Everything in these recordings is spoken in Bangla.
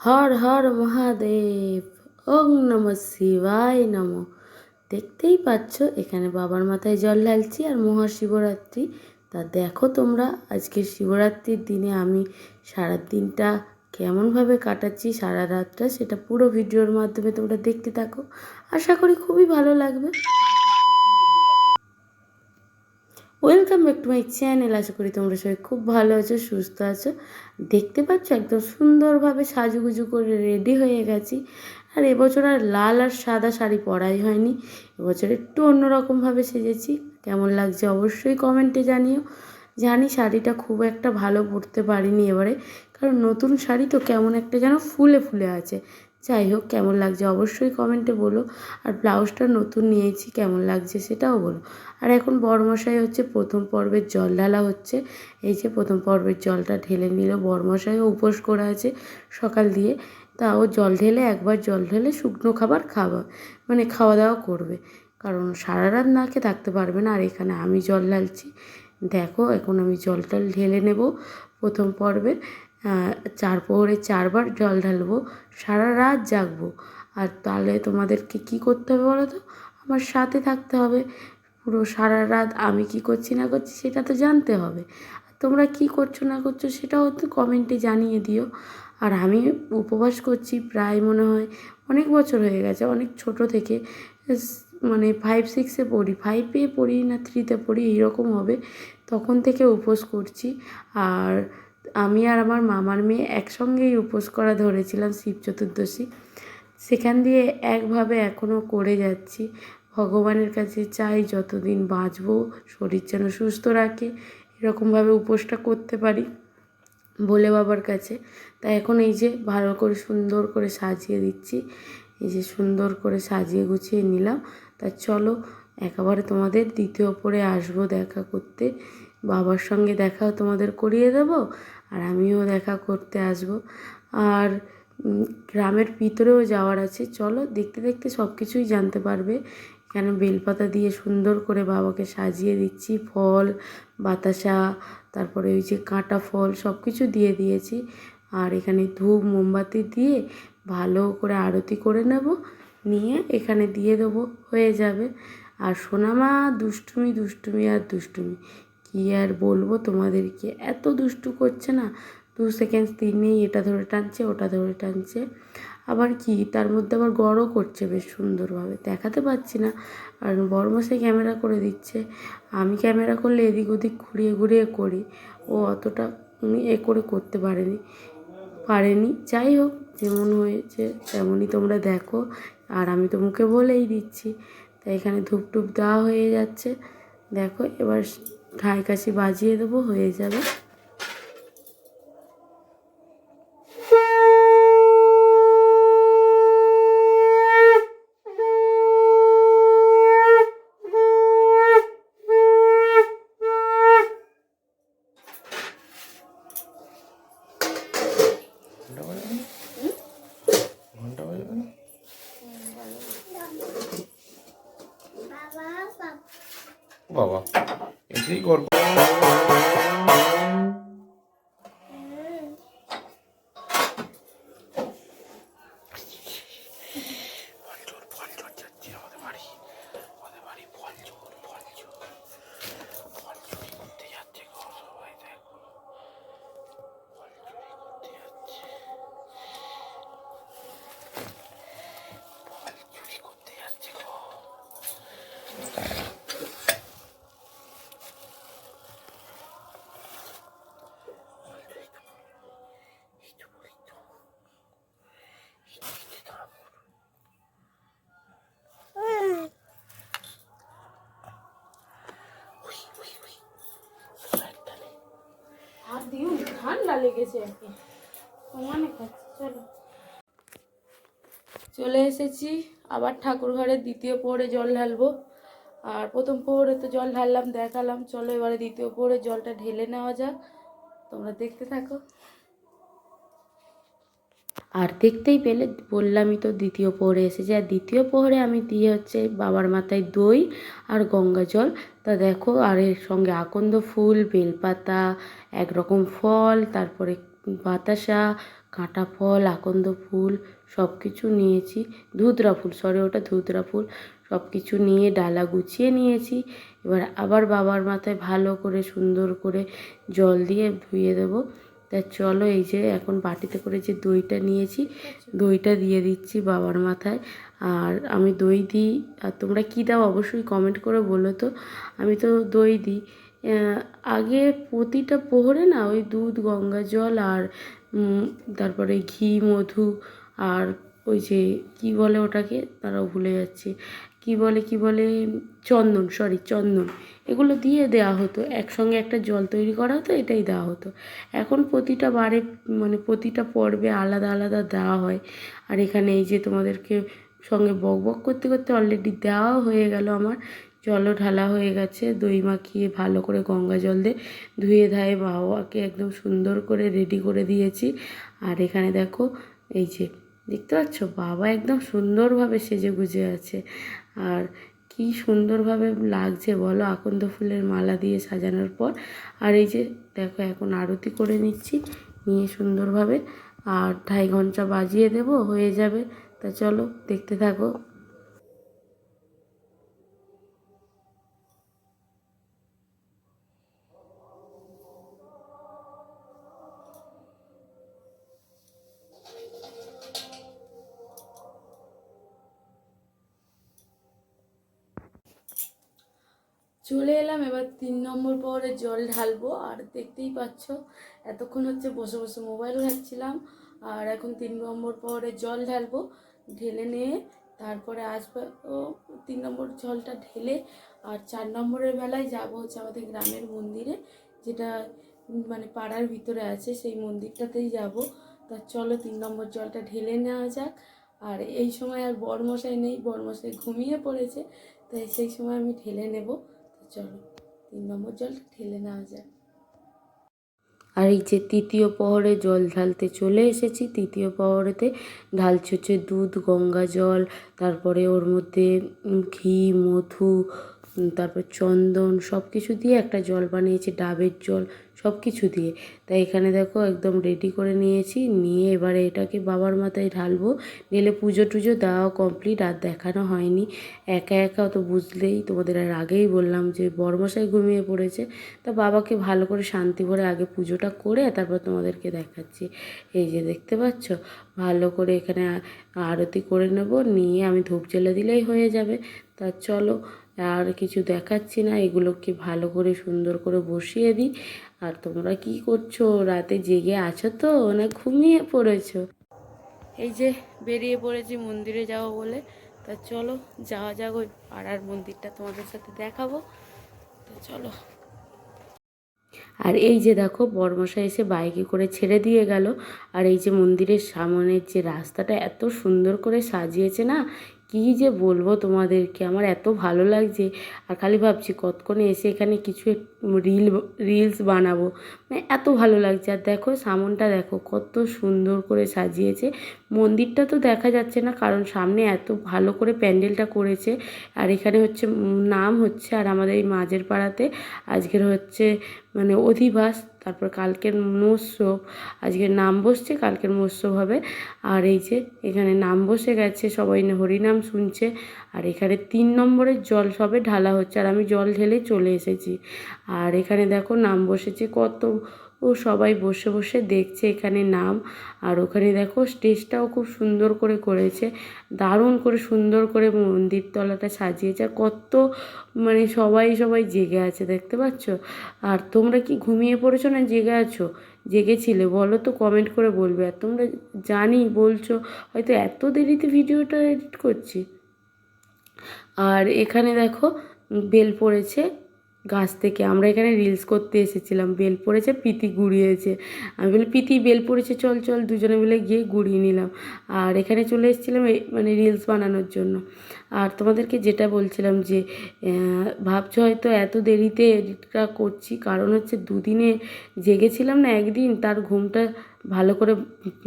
হর হর মহাদেব, ওং নমঃ শিবায় নমঃ। দেখতেই পাচ্ছ এখানে বাবার মাথায় জল ঢালছি আর মহাশিবরাত্রি। তা দেখো তোমরা আজকে শিবরাত্রির দিনে আমি সারা দিনটা কেমনভাবে কাটাচ্ছি, সারা রাতটা, সেটা পুরো ভিডিওর মাধ্যমে তোমরা দেখতে থাকো। আশা করি খুবই ভালো লাগবে। Welcome back to my channel. আশা করি তোমরা সবাই খুব ভালো আছো, সুস্থ আছো। দেখতে পাচ্ছ একদম সুন্দরভাবে সাজুগুজু করে রেডি হয়ে গেছি। আর এবছর আর লাল আর সাদা শাড়ি পরাই হয়নি, এবছর একটু অন্যরকমভাবে সেজেছি। কেমন লাগছে অবশ্যই কমেন্টে জানিও। জানি শাড়িটা খুব একটা ভালো পরতে পারিনি এবারে, কারণ নতুন শাড়ি তো কেমন একটা যেন ফুলে ফুলে আছে। যাই হোক, কেমন লাগছে অবশ্যই কমেন্টে বলো। আর ব্লাউজটা নতুন নিয়েছি, কেমন লাগছে সেটাও বলো। আর এখন বড়মশাই হচ্ছে প্রথম পর্বের জল ঢালা হচ্ছে। এই যে প্রথম পর্বের জলটা ঢেলে নিল, বড়মশাইও উপোস করে আছে সকাল দিয়ে। তা ও জল ঢেলে, একবার জল ঢেলে শুকনো খাবার খাওয়া দাওয়া করবে, কারণ সারা রাত না খেয়ে থাকতে পারবে না। আর এখানে আমি জল ঢালছি। দেখো এখন আমি জল টল ঢেলে নেব প্রথম পর্বে। 4 প্রহরে 4বার জল ঢালবো, সারা রাত জাগবো। আর তাহলে তোমাদেরকে কী করতে হবে বলো তো? আমার সাথে থাকতে হবে পুরো সারা রাত। আমি কি করছি না করছি সেটা তো জানতে হবে। আর তোমরা কি করছো না করছো সেটাও তো কমেন্টে জানিয়ে দিও। আর আমি উপবাস করছি প্রায় মনে হয় অনেক বছর হয়ে গেছে, অনেক ছোট থেকে। মানে 5-6-এ পড়ি, 5-এ পড়ি না 3-তে পড়ি এইরকম হবে, তখন থেকে উপোস করছি। আর আমি আর আমার মামার মেয়ে একসঙ্গেই উপোস করা ধরেছিলাম শিব চতুর্দশী। সেখান দিয়ে একভাবে এখনও করে যাচ্ছি। ভগবানের কাছে চাই যতদিন বাঁচবো শরীর যেন সুস্থ রাখে, এরকমভাবে উপোসটা করতে পারি ভোলে বাবার কাছে। তাই এখন এই যে ভালো করে সুন্দর করে সাজিয়ে দিচ্ছি, এই যে সুন্দর করে সাজিয়ে গুছিয়ে নিলাম। তা চলো একেবারে তোমাদের দ্বিতীয় পরে আসবো দেখা করতে। বাবার সঙ্গে দেখাও তোমাদের করিয়ে দেবো, আর আমিও দেখা করতে আসবো। আর গ্রামের ভিতরেও যাওয়ার আছে, চলো দেখতে দেখতে সব কিছুই জানতে পারবে। এখানে বেলপাতা দিয়ে সুন্দর করে বাবাকে সাজিয়ে দিচ্ছি, ফল বাতাসা, তারপরে ওই যে কাঁটা ফল সব কিছু দিয়ে দিয়েছি। আর এখানে ধূপ মোমবাতি দিয়ে ভালো করে আরতি করে নেব, নিয়ে এখানে দিয়ে দেবো, হয়ে যাবে। আর সোনামা দুষ্টুমি দুষ্টুমি আর দুষ্টুমি, কী আর বলবো তোমাদেরকে, এত দুষ্টু করছে না। 2 সেকেন্ড নেই, এটা ধরে টানছে ওটা ধরে টানছে। আবার কি তার মধ্যে আবার গড়ও করছে বেশ সুন্দরভাবে, দেখাতে পারছি না। আর বড়মশাই ক্যামেরা করে দিচ্ছে, আমি ক্যামেরা করলে এদিক ওদিক ঘুরিয়ে ঘুরিয়ে করি, ও অতটা করে করতে পারেনি। যাই হোক, যেমন হয়েছে তেমনই তোমরা দেখো। আর আমি তো মুখে বলেই দিচ্ছি। তাই এখানে ধূপ টুপ দেওয়া হয়ে যাচ্ছে। দেখো এবার ঠাঁই কাশি বাজিয়ে দেবো, হয়ে যাবে। বাবা এটাই করবো। ঠান্ডা লেগেছে আর কি, চলো। চলে এসেছি আবার ঠাকুর ঘরে দ্বিতীয় প্রহরে জল ঢালবো। আর প্রথম প্রহরে তো জল ঢাললাম, দেখালাম। চলো এবারে দ্বিতীয় প্রহরে জলটা ঢেলে নেওয়া যাক, তোমরা দেখতে থাকো। আর দেখতেই পেলে বললামই তো দ্বিতীয় প্রহরে এসেছে। আর দ্বিতীয় প্রহরে আমি দিয়ে হচ্ছে বাবার মাথায় দই আর গঙ্গা জল। তা দেখো, আর এর সঙ্গে আকন্দ ফুল, বেলপাতা, একরকম ফল, তারপরে বাতাসা, কাঁটা ফল, আকন্দ ফুল সব কিছু নিয়েছি। ধুতরা ফুল, সরি ওটা ধুতরা ফুল। সব কিছু নিয়ে ডালা গুছিয়ে নিয়েছি। এবার আবার বাবার মাথায় ভালো করে সুন্দর করে জল দিয়ে ধুয়ে দেবো। তা চলো, এই যে এখন বাটিতে করে যে দইটা নিয়েছি, দইটা দিয়ে দিচ্ছি বাবার মাথায়। আর আমি দই দিই, আর তোমরা কী দাও অবশ্যই কমেন্ট করে বলো তো। আমি তো দই দিই। আগে প্রতিটা প্রহরে না ওই দুধ, গঙ্গা জল আর তারপরে ঘি, মধু আর ওই যে কী বলে ওটাকে, তারাও ভুলে যাচ্ছি, কী বলে চন্দন, সরি চন্দন, এগুলো দিয়ে দেওয়া হতো। একসঙ্গে একটা জল তৈরি করা হতো, এটাই দেওয়া হতো। এখন প্রতিটা বারে মানে প্রতিটা পর্বে আলাদা আলাদা দেওয়া হয়। আর এখানে এই যে তোমাদেরকে সঙ্গে বক বক করতে করতে অলরেডি দেওয়াও হয়ে গেল আমার। জলও ঢালা হয়ে গেছে, দই মাখিয়ে ভালো করে গঙ্গা জল দিয়ে ধুয়ে ধায়ে বাবাকে একদম সুন্দর করে রেডি করে দিয়েছি। আর এখানে দেখো, এই যে দেখতে পাচ্ছ, বাবা একদম সুন্দরভাবে সেজে গুজে আছে। আর কি সুন্দরভাবে লাগছে বলো আকন্দ ফুলের মালা দিয়ে সাজানোর পর। আর এই যে দেখো, এখন আরতি করে নিচ্ছি, নিয়ে সুন্দরভাবে আর 2.5 ঘন্টা বাজিয়ে দেব, হয়ে যাবে। তা চলো দেখতে থাকো। চলে এলাম, এবার 3 নম্বর পরে জল ঢালবো। আর দেখতেই পাচ্ছ এতক্ষণ হচ্ছে বসে বসে মোবাইল ঘাঁটছিলাম, আর এখন 3 নম্বর পরে জল ঢালবো। ঢেলে নিয়ে তারপরে আসবো। ও 3 নম্বর জলটা ঢেলে আর 4 নম্বরের বেলায় যাবো হচ্ছে আমাদের গ্রামের মন্দিরে, যেটা মানে পাড়ার ভিতরে আছে, সেই মন্দিরটাতেই যাব। তা চলো 3 নম্বর জলটা ঢেলে নেওয়া যাক। আর এই সময় আর বরমশাই নেই, বরমশাই ঘুমিয়ে পড়েছে, তাই সেই সময় আমি ঢেলে নেব। চলো 3 নম্বর জলটা ঢেলে নেওয়া যায়। আর এই যে 3য় প্রহরে জল ঢালতে চলে এসেছি। 3য় প্রহরেতে ঢালছি হচ্ছে দুধ, গঙ্গা জল, তারপরে ওর মধ্যে ঘি, মধু, তারপর চন্দন সব কিছু দিয়ে একটা জল বানিয়েছি, ডাবের জল সব কিছু দিয়ে। তাই এখানে দেখো একদম রেডি করে নিয়েছি, নিয়ে এবারে এটাকে বাবার মাথায় ঢালবো। ঢেলে পুজো টুজো দেওয়া কমপ্লিট, আর দেখানো হয়নি। একা একা তো বুঝলেই, তোমাদের আর আগেই বললাম যে বড়মশাই ঘুমিয়ে পড়েছে। তা বাবাকে ভালো করে শান্তি ভরে আগে পুজোটা করে তারপর তোমাদেরকে দেখাচ্ছি। এই যে দেখতে পাচ্ছ, ভালো করে এখানে আরতি করে নেব, নিয়ে আমি ধূপ জ্বেলে দিলেই হয়ে যাবে। তা চলো, আর কিছু দেখাচ্ছি না, এগুলোকে ভালো করে সুন্দর করে বসিয়ে দিই। আর তোমরা কি করছো? রাতে জেগে আছো তো না ঘুমিয়ে পড়েছো? এই যে বেরিয়ে পড়েছি মন্দিরে যাবো বলে। তা চলো যাওয়া যাক, ওই পাড়ার মন্দিরটা তোমাদের সাথে দেখাবো। তো চলো। আর এই যে দেখো, বরমশাই এসে বাইকে করে ছেড়ে দিয়ে গেল। আর এই যে মন্দিরের সামনের যে রাস্তাটা এত সুন্দর করে সাজিয়েছে না, কী যে বলবো তোমাদেরকে, আমার এত ভালো লাগছে। আর খালি ভাবছি কতক্ষণে এসে এখানে কিছু রিলস বানাবো, মানে এত ভালো লাগছে। আর দেখো সামনটা দেখো কত সুন্দর করে সাজিয়েছে। মন্দিরটা তো দেখা যাচ্ছে না, কারণ সামনে এত ভালো করে প্যান্ডেলটা করেছে। আর এখানে হচ্ছে নাম হচ্ছে, আর আমাদের এই মাঝের পাড়াতে আজকের হচ্ছে মানে অধিবাস, তারপর কালকের মহোৎসব। আজকের নাম বসছে, কালকের মহোৎসব হবে। আর এই যে এখানে নাম বসে গেছে, সবাই হরিনাম শুনছে। আর এখানে 3 নম্বরের জল সবে ঢালা হচ্ছে, আর আমি জল ঢেলে চলে এসেছি। আর এখানে দেখো নাম বসেছে, কত ও সবাই বসে বসে দেখছে এখানে নাম। আর ওখানে দেখো স্টেজটাও খুব সুন্দর করে করেছে, দারুণ করে সুন্দর করে মন্দির তলাটা সাজিয়েছে। আর কত মানে সবাই জেগে আছে, দেখতে পাচ্ছ। আর তোমরা কি ঘুমিয়ে পড়েছো না জেগে আছো? জেগেছিলে বলো তো, কমেন্ট করে বলবে। আর তোমরা জানি বলছো হয়তো এত দেরিতে ভিডিওটা এডিট করছি। আর এখানে দেখো বেল পড়েছে গাছ থেকে, আমরা এখানে রিলস করতে এসেছিলাম, বেল পড়েছে, পিতি গুড়িয়েছে। আমি বলি পিতি বেল পড়েছে, চল চল, দুজনে মিলে গিয়ে গুড়িয়ে নিলাম। আর এখানে চলে এসেছিলাম মানে রিলস বানানোর জন্য। আর তোমাদেরকে যেটা বলছিলাম যে ভাবছো হয়তো এত দেরিতে এডিটটা করছি, কারণ হচ্ছে 2 দিনে জেগেছিলাম না, একদিন তার ঘুমটা ভালো করে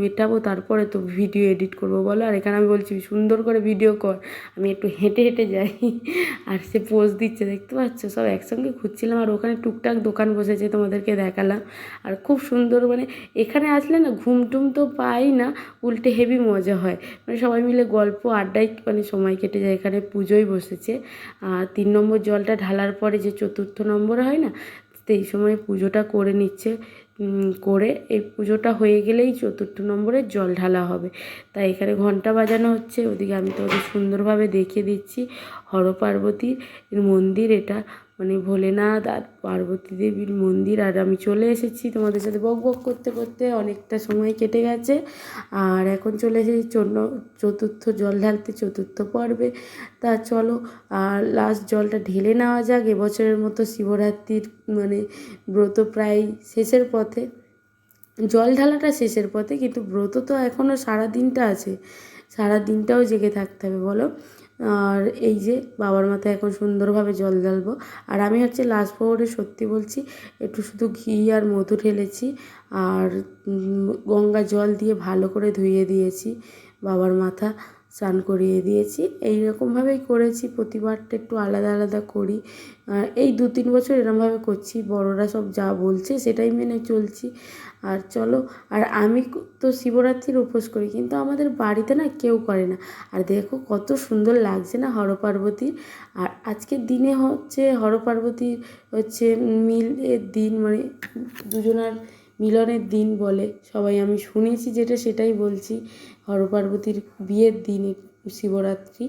মেটাবো, তারপরে তো ভিডিও এডিট করবো বলো। আর এখানে আমি বলছি সুন্দর করে ভিডিও কর, আমি একটু হেঁটে হেঁটে যাই, আর সে পোজ দিচ্ছে দেখতে পাচ্ছ। সব একসঙ্গে ঘুরছিলাম, আর ওখানে টুকটাক দোকান বসেছে তোমাদেরকে দেখালাম। আর খুব সুন্দর, মানে এখানে আসলে না ঘুম টুম তো পাই না, উল্টে হেভি মজা হয়, মানে সবাই মিলে গল্প আড্ডায় মানে সময় কেটে যায়। এখানে পুজোই বসেছে, আর 3 নম্বর জলটা ঢালার পরে যে 4র্থ নম্বর হয় না, তো এই সময় পুজোটা করে নিচ্ছে। করে এই পুজোটা হয়ে গেলেই 4র্থ নম্বরের জল ঢালা হবে। তাই এখানে ঘন্টা বাজানো হচ্ছে, ওদিকে আমি তোমাদের সুন্দরভাবে দেখিয়ে দিচ্ছি হর পার্বতীর মন্দির। এটা মানে ভোলেনাথ আর পার্বতী দেবীর মন্দির। আর আমি চলে এসেছি তোমাদের সাথে বক বক করতে করতে, অনেকটা সময় কেটে গেছে। আর এখন চলে এসেছি 4র্থ জল ঢালতে, 4র্থ পর্বে। তা চলো আর লাস্ট জলটা ঢেলে নেওয়া যাক। এবছরের মতো শিবরাত্রির মানে ব্রত প্রায় শেষের পথে, জল ঢালাটা শেষের পথে, কিন্তু ব্রত তো এখনও সারা দিনটা আছে, সারা দিনটাও জেগে থাকতে হবে বলো। আর এই যে বাবার মাথায় এখন সুন্দরভাবে জল ঢালবো। আর আমি হচ্ছে লাস্ট প্রহরে সত্যি বলছি একটু শুধু ঘি আর মধু ঢেলেছি, আর গঙ্গা জল দিয়ে ভালো করে ধুইয়ে দিয়েছি বাবার মাথা, স্নান করিয়ে দিয়েছি। এই রকমভাবেই করেছি, প্রতিবারটা একটু আলাদা আলাদা করি। এই 2-3 বছর এরমভাবে করছি, বড়রা সব যা বলছে সেটাই মেনে চলছি। আর চলো, আর আমি তো শিবরাত্রির উপোস করি, কিন্তু আমাদের বাড়িতে না কেউ করে না। আর দেখো কত সুন্দর লাগছে না হর পার্বতীর। আর আজকের দিনে হচ্ছে হর পার্বতীর হচ্ছে মিলের দিন, মানে দুজনার মিলনের দিন বলে সবাই, আমি শুনেছি যেটা সেটাই বলছি। হর পার্বতীর বিয়ের দিনে শিবরাত্রি।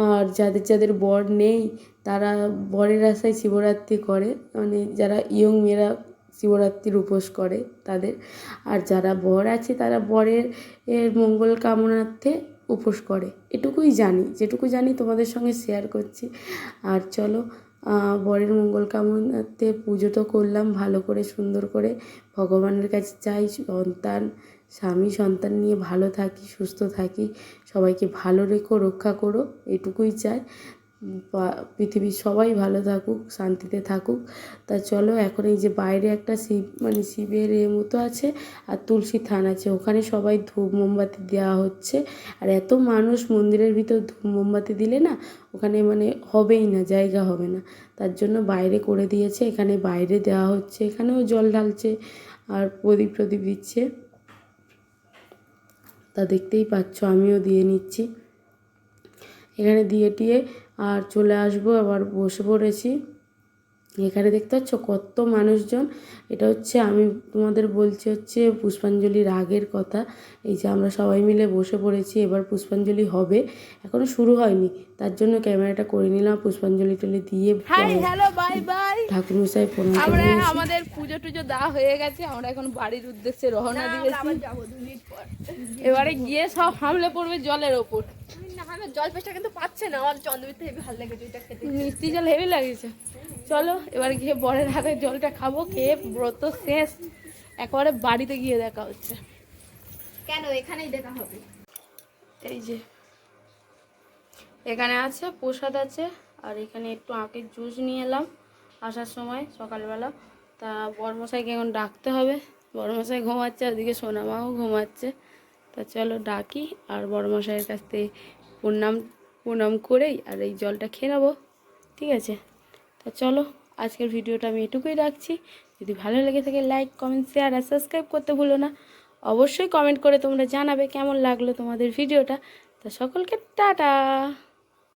আর যাদের যাদের বর নেই তারা বরের আশায় শিবরাত্রি করে, মানে যারা ইয়ং মেয়েরা শিবরাত্রির উপোস করে তাদের। আর যারা বর আছে তারা বরের মঙ্গল কামনার্থে উপোস করে। এটুকুই জানি, যেটুকু জানি তোমাদের সঙ্গে শেয়ার করছি। আর চলো বরের মঙ্গল কামনার্থে পুজো তো করলাম ভালো করে সুন্দর করে, ভগবানের কাছে চাই সন্তান স্বামী সন্তান নিয়ে ভালো থাকি, সুস্থ থাকি, সবাইকে ভালো রেখো, রক্ষা করো, এটুকুই চাই। পৃথিবীর সবাই ভালো থাকুক, শান্তিতে থাকুক। তা চলো এখন এই যে বাইরে একটা শিব মানে শিবের মতো আছে, আর তুলসী থান আছে, ওখানে সবাই ধূপ মোমবাতি দেওয়া হচ্ছে। আর এত মানুষ মন্দিরের ভিতর ধূপ মোমবাতি দিলে না ওখানে মানে হবেই না, জায়গা হবে না, তার জন্য বাইরে করে দিয়েছে। এখানে বাইরে দেওয়া হচ্ছে, এখানেও জল ঢালছে আর প্রদীপ প্রদীপ দিচ্ছে, তা দেখতেই পাচ্ছ আমিও দিয়ে নিচ্ছি। এখানে দিয়ে টিয়ে আর চলে আসবো, আবার বসে পড়েছি। এখানে দেখতে পাচ্ছ কত মানুষজন। এটা হচ্ছে আমি তোমাদের বলছি হচ্ছে পুষ্পাঞ্জলির আগের কথা। এই যে আমরা সবাই মিলে বসে পড়েছি, এবার পুষ্পাঞ্জলি হবে, এখনও শুরু হয়নি, তার জন্য ক্যামেরাটা করে নিলাম। পুষ্পাঞ্জলি টলি দিয়ে হ্যালো বাই বাই। ঠাকুরমশাই প্রণাম আমরা করে আমাদের পুজো টুজো দেওয়া হয়ে গেছে, আমরা এখন বাড়ির উদ্দেশ্যে রওনা দিয়েছি। এবারে গিয়ে সব হামলে পড়বে জলের ওপর। জল পেশা কিন্তু পাচ্ছে না, আমার চন্দ্রবিতে হেবি ভালো লেগেছে এটা খেতে। মিষ্টি জল হেভি লাগছে। চলো এবার গিয়ে বরের হাতে জলটা খাবো, খেয়ে ব্রত শেষ, একেবারে বাড়িতে গিয়ে দেখা হচ্ছে। কেন এখানেই দেখা হবে? এই যে এখানে আছে প্রসাদ আছে, আর এখানে একটু আখের জুস নিয়ে এলাম আসার সময় সকালবেলা। তা বড়মশাইকে এখন ডাকতে হবে, বড়মশাই ঘুমাচ্ছে, ওদিকে সোনামাও ঘুমাচ্ছে। তা চলো ডাকি, আর বড়মশাইয়ের কাছ থেকে প্রণাম করেই আর এই জলটা খেয়ে নেবো, ঠিক আছে? তা চলো আজকের ভিডিওটা আমি এটুকুই রাখছি। যদি ভালো লেগে থাকে লাইক কমেন্ট শেয়ার আর সাবস্ক্রাইব করতে ভুলো না। অবশ্যই কমেন্ট করে তোমরা জানাবে কেমন লাগলো তোমাদের ভিডিওটা। তা সকলকে টাটা।